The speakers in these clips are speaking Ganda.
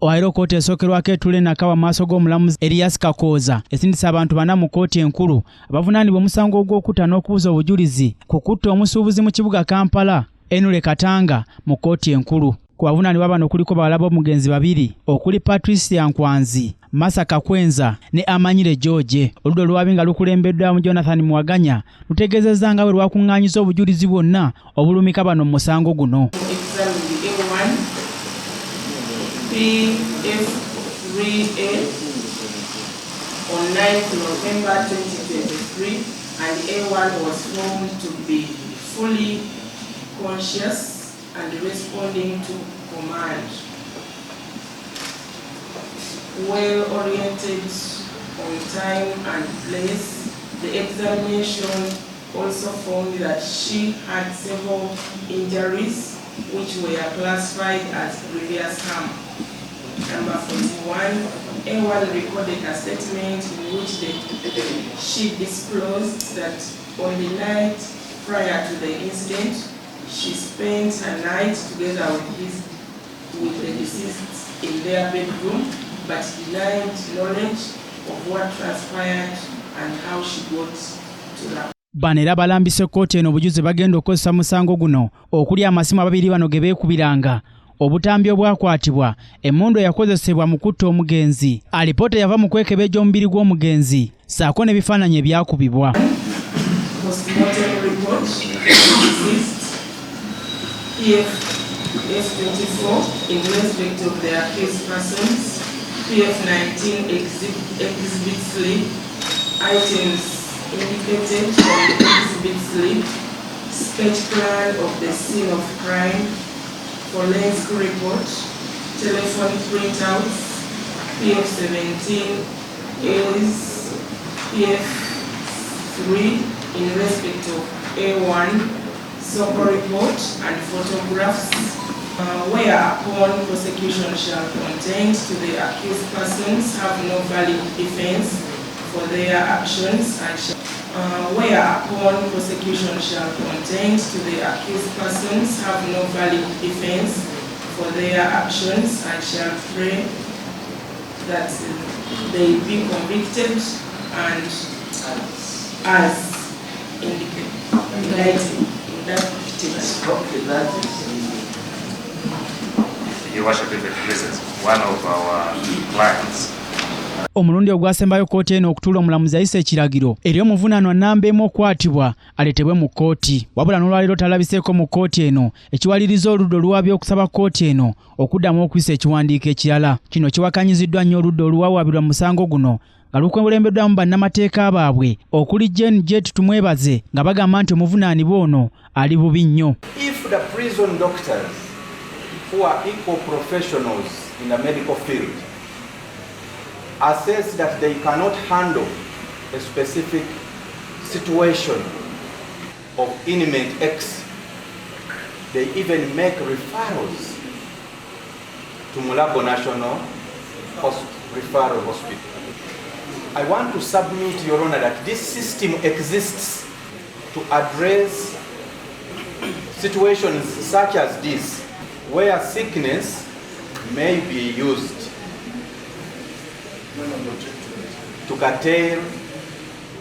Owairo kkooti esookerwako etule nakawa maaso g'omulamuzi Elias Kakooza esindisa abantu bana mu kkooti enkulu abavunaanibwa omusango gw'okutta n'okubuza obujulizi ku kutta omusuubuzi mu kibuga Kampala Enule Katanga mu kkooti enkulu. Ku bavunaanibwa bano kuliko bawala b'omugenzi babiri okuli Patricia Nkwanzi, Masaka Kwenza ne Amanyire George. Oludda olwabi nga lukulembeddwamu Jonathan Mwaganya lutegeezezza nga bwe lwakuŋŋaanyiza obujulizi bwonna obulumika bano mu musango guno. PF3A on 9th November 2023, and A1 was found to be fully conscious and responding to command, well oriented on time and place. The examination also found that she had several injuries which were classified as previous harm. Number 41, A1 recorded a statement in which she disclosed that on the night prior to the incident, she spent her night together with the deceased in their bedroom, but denied knowledge of what transpired and how she got to that. Bano era balambise kkooti eno obujulizi bagenda okukozesa musango guno okuli amasimu ababiri bano ge beekubiranga, obutambi obwakwatibwa, emmundu eyakozesebwa mu kutta omugenzi, alipoota yava mu kwekebejja omubiri gw'omugenzi, ssaako n'ebifaananyi ebyakubibwa. PF24 in respect of the accused persons, PF19 exhibit slip, items indicated on the exhibit slip, sketch plan of the scene of crime, forensic report, telephone printouts, PF17 is PF3 in respect of A1, SOCO report and photographs, whereupon prosecution shall contend to the accused persons have no valid defense for their actions and whereupon prosecution shall contend to the accused persons have no valid defense for their actions and shall pray that they be convicted and as indicated. Your Worship, this is one of our clients. Omulundi ogwasembayo kkooti eno okutuula omulamuzi ayise ekiragiro eri omuvunaanwa nnamba emu okwatibwa aletebwe mu kkooti. Wabula n'olwaleero talabiseeko mu kkooti eno ekiwaliriza oludda oluwaabi okusaba kkooti eno okuddamu okuyisa ekiwandiiko ekirala. Kino kiwakanyiziddwa nnyo oludda oluwawaabirwa mu musango guno nga lukulembeddwamu bannamateeka baabwe okuli Jane Jet Tumwebaze nga bagamba nti omuvunaanibwa ono ali bubi nnyo. If the prison doctors who are equal professionals in the medical field assess that they cannot handle a specific situation of inmate X, they even make referrals to Mulago National Referral Hospital. I want to submit, Your Honor, that this system exists to address situations such as this, where sickness may be used to curtail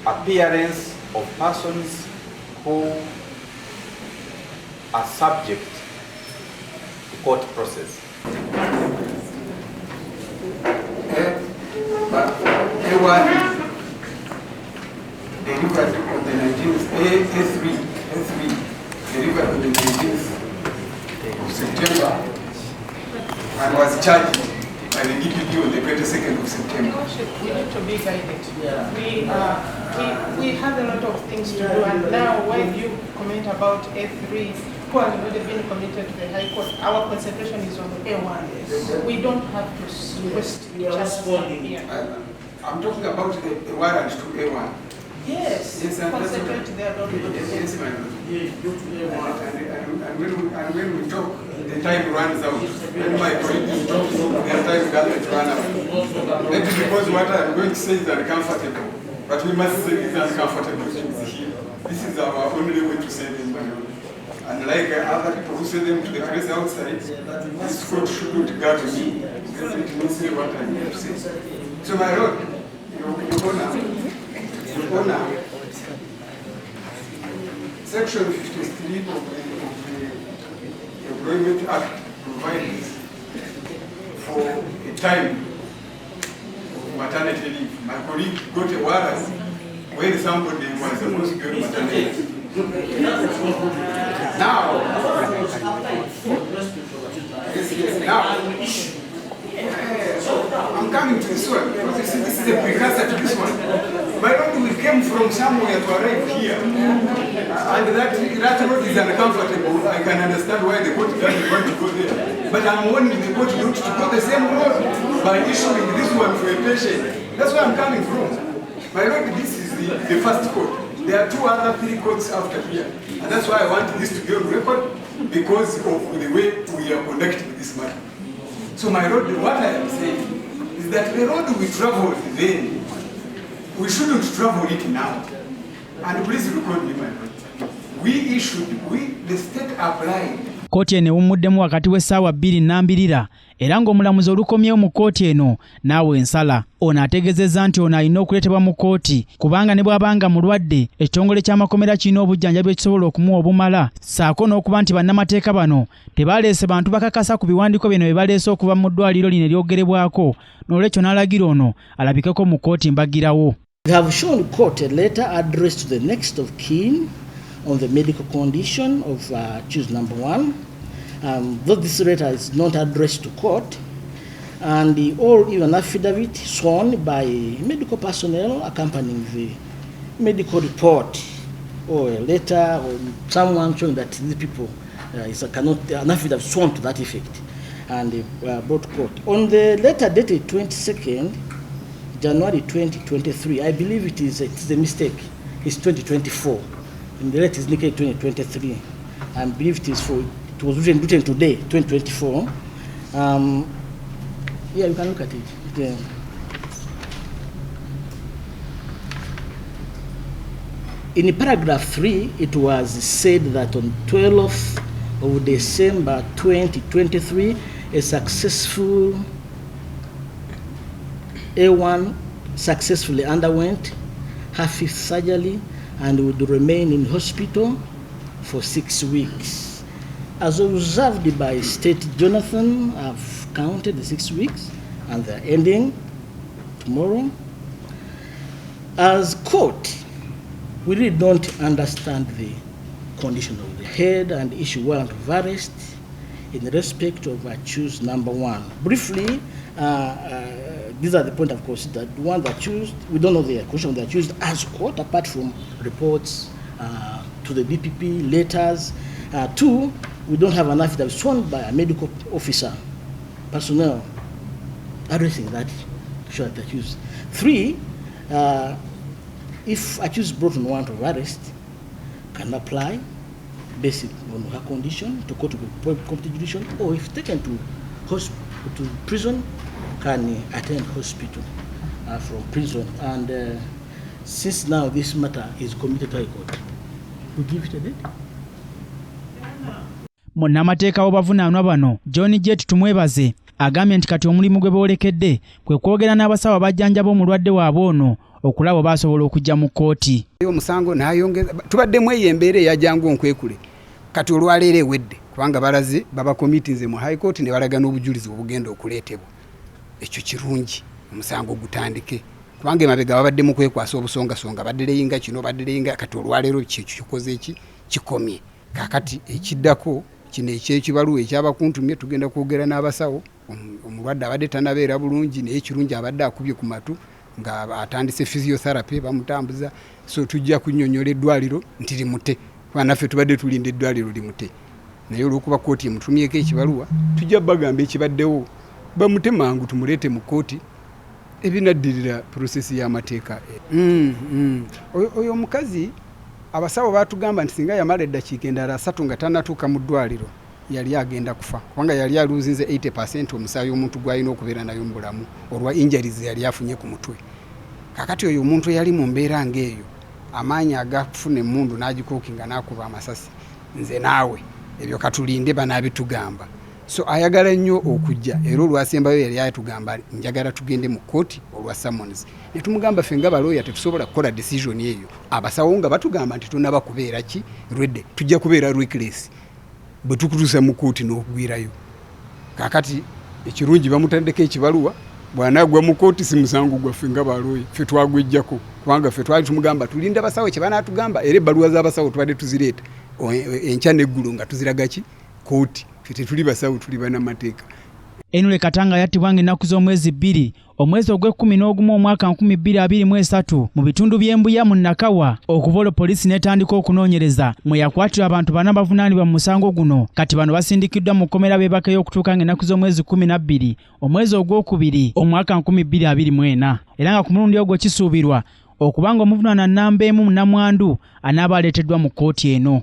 appearance of persons who are subject to court process. A1 delivered on the 19th, A3 delivered on the 19th of September and was charged by the DPP on the 22nd of September. We need to be guided. We have a lot of things to do, and now when you comment about A3 who have already been committed to the High Court, our concentration is on A1. We don't have to request just here. I'm talking about the warrant to A1. Yes, concentrate there. Yes, ma'am. And when we talk, the time runs out. When my colleagues talk, their time doesn't run out. Maybe because what I'm going to say is uncomfortable, but we must say these uncomfortable things here. This is our only way to say this, my Lord. And Unlike other people who send them to the press outside, this court shouldn't guard me. It will say what I need to say. So my Lord, Your Honor, Section 53 of the Employment Act provides for a time of maternity leave. My colleague got a warrant when somebody was supposed to go to maternity leave. Now, I'm coming to this one because you see, this is a precursor to this one. My Lord, we came from somewhere to arrive here, and that road is uncomfortable. I can understand why the court doesn't want to go there, but I'm warning the court not to go the same road by issuing this one for a patient. That's where I'm coming from. My Lord, this is the first court. There are 2 other 3 courts after here, and that's why I want this to be on record, because of the way we are conducting this matter. So my Lord, what I am saying is that the road we traveled then, we shouldn't travel it now. And please record me, my Lord. The state applied. Kkooti eno ewummuddemu wakati w'essaawa 2:02 era ng'omulamuzi olukomyewo mu kkooti eno naawe ensala. Ono ategeezezza nti ono alina okuleetebwa mu kkooti kubanga ne bw'abanga mulwadde ekitongole ky'amakomera kirina obujjanjabi ekisobola okumuwa obumala, ssaako n'okuba nti bannamateeka bano tebaleese bantu bakakasa ku biwandiiko bino bye baleese okuva mu ddwaliro lino eryogerebwako, n'olwekyo n'alagira ono alabikeko mu kkooti mbagirawo. We have shown court a letter addressed to the next of kin on the medical condition of accused number 1. Though this letter is not addressed to court, and even affidavit sworn by medical personnel accompanying the medical report, or a letter or someone showing that these people an affidavit sworn to that effect, and brought to court. On the letter dated 22nd January 2023, I believe it's a mistake. It's 2024. In the letter is indicated 2023. I believe it was written today, 2024. Yeah, you can look at it. Yeah. In paragraph 3, it was said that on 12th of December 2023, a successful A1 successfully underwent her 5th surgery and would remain in hospital for 6 weeks. As observed by State Jonathan, I've counted the 6 weeks and they're ending tomorrow. As court, we really don't understand the condition of the head and issue warrant of arrest in respect of accused number 1. Briefly, these are the point of course that the one that accused, we don't know the question of the accused as court apart from reports to the DPP, letters. 2, we don't have an affidavit sworn by a medical officer, personnel addressing that should the accused. 3, if accused brought on warrant of arrest, can apply based on her condition to go to the jurisdiction, or if taken to prison, can attend hospital from prison. And since now this matter is committed to High Court, we give it a date. Munnamateeka w'obavunaanwa bano John Jet tumwebaze agambye nti kati omulimu gwe boolekedde kwe kwogera n'abasawo abajjanjaba omulwadde waabwe ono okulaba baasobola okujja mu kkooti. Omusango n'ayongeza tubaddemu eyo embeera eyajangu onkwekule kati olwaleero ewedde kubanga balaze baba committees mu High Court ne balaga n'obujulizi obugenda okuleetebwa. Ekyo kirungi omusango gutandike kubanga emabega babadde mu kwekwasa obusongasonga baddeleyinga kino baddeleyinga kati olwaleero kikoze eki kikomye. Kakati ekiddako kino ekyekibaluwa ekyabakuntumye tugenda kwogera n'abasawo omulwadde abadde tanabeera bulungi naye ekirungi abadde akubye ku matu nga atandise physiotherapy bamutambuza, so tujja kunnyonnyola eddwaliro nti limute kuba naffe tubadde tulinda eddwaliro limute naye olw'okuba kkooti emutumyeko ekibaluwa tujja bagamba ekibaddewo bamute mangu tumuleete mu kkooti ebinaddirira prosesi y'amateeka. Oyo omukazi abasawo batugamba nti singa yamala eddakiika endala 3 nga tannatuuka mu ddwaliro yali agenda kufa kubanga yali aluzinze 80% omusaayi omuntu gw'alina okubeera nayo mu bulamu olwa injuries yali afunye ku mutwe. Kakati oyo omuntu yali mu mbeera ng'eyo amaanyi agafuna emmundu n'agikookinga n'akuba amasasi nze naawe ebyo katulinde banaabitugamba. So ayagala nnyo okujja era olwasembayo yali ayatugamba njagala tugende mu kkooti olwa summons. Ne tumugamba ffe nga balooya tetusobola kukola decision eyo. Abasawo nga batugamba nti tunaba kubeera ki redde tujja kubeera reckless bwe tukutuusa mu kkooti n'okugwirayo. Kaakati ekirungi bamutandeko ekibaluwa bw'anaagwa mu kkooti si musango gwaffe nga balooya ffe twagwejjako kubanga ffe twali tumugamba tulinda basawo kye banaatugamba era ebbaluwa z'abasawo tubadde tuzireeta enkya n'eggulu nga tuziraga ki kkooti. Tuli basawo tuli banamateeka. Enule Katanga yattibwanga ennaku z'omwezi 2 omwezi ogw'E11 omwaka 2023 mu bitundu by'Embuya mu Nakawa okuva poliisi n'etandika okunoonyereza mwe yakwatirwa abantu 4 bavunaanibwa mu musango guno. Kati bano basindikiddwa mu kkomera beebakayo okutuuka ng'ennaku z'omwezi 12 omwezi ogw'okubiri omwaka 2024 era nga ku mulundi ogwo kisuubirwa okubanga omuvunaana nnamba emu namwandu anaaba aleeteddwa mu kkooti eno.